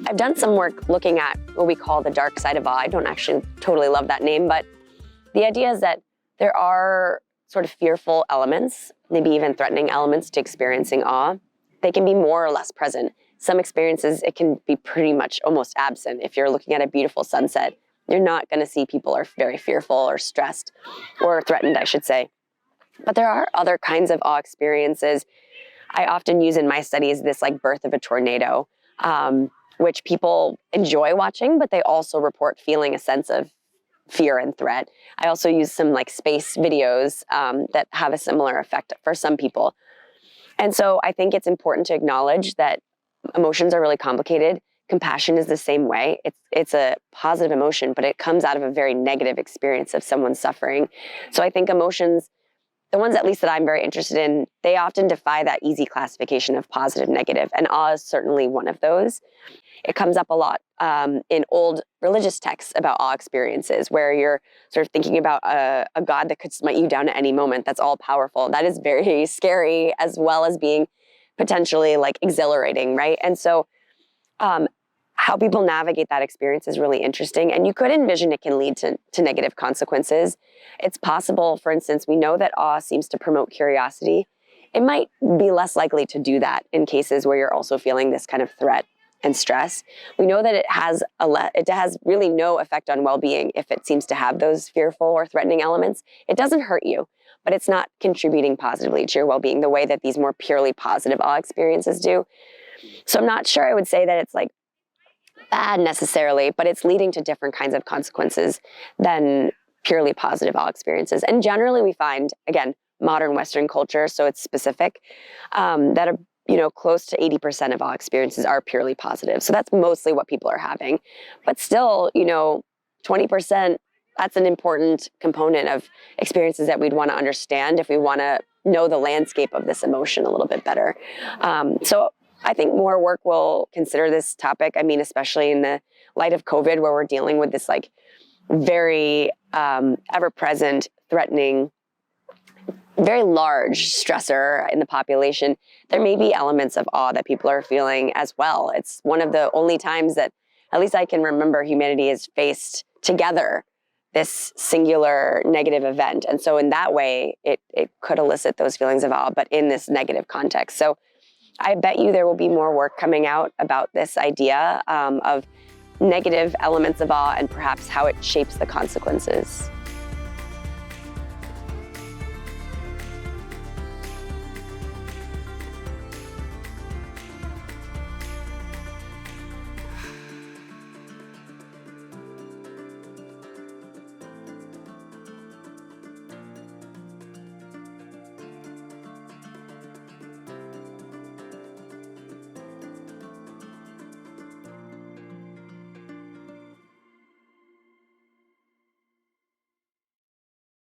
I've done some work looking at what we call the dark side of awe. I don't actually totally love that name, but the idea is that there are sort of fearful elements, maybe even threatening elements to experiencing awe. They can be more or less present. Some experiences, it can be pretty much almost absent. If you're looking at a beautiful sunset, you're not going to see people are very fearful or stressed or threatened, I should say. But there are other kinds of awe experiences. I often use in my studies this like birth of a tornado, which people enjoy watching, but they also report feeling a sense of fear and threat. I also use some like space videos that have a similar effect for some people. And so I think it's important to acknowledge that emotions are really complicated. Compassion is the same way. It's a positive emotion, but it comes out of a very negative experience of someone suffering. So I think emotions, the ones at least that I'm very interested in, they often defy that easy classification of positive, negative, and awe is certainly one of those. It comes up a lot in old religious texts about awe experiences, where you're sort of thinking about a God that could smite you down at any moment, that's all powerful. That is very scary, as well as being potentially like exhilarating, right? And so how people navigate that experience is really interesting. And you could envision it can lead to negative consequences. It's possible, for instance, we know that awe seems to promote curiosity. It might be less likely to do that in cases where you're also feeling this kind of threat and stress. We know that it has really no effect on well-being if it seems to have those fearful or threatening elements. It doesn't hurt you, but it's not contributing positively to your well-being the way that these more purely positive awe experiences do. So I'm not sure I would say that it's like bad necessarily, but it's leading to different kinds of consequences than purely positive awe experiences. And generally we find, again, modern Western culture, so it's specific, that are close to 80% of awe experiences are purely positive. So that's mostly what people are having. But still, 20%, that's an important component of experiences that we'd want to understand if we want to know the landscape of this emotion a little bit better. So I think more work will consider this topic. I mean, especially in the light of COVID, where we're dealing with this like very ever-present, threatening, very large stressor in the population, there may be elements of awe that people are feeling as well. It's one of the only times that, at least I can remember, humanity has faced together this singular negative event. And so in that way, it could elicit those feelings of awe, but in this negative context. So I bet you there will be more work coming out about this idea of negative elements of awe and perhaps how it shapes the consequences.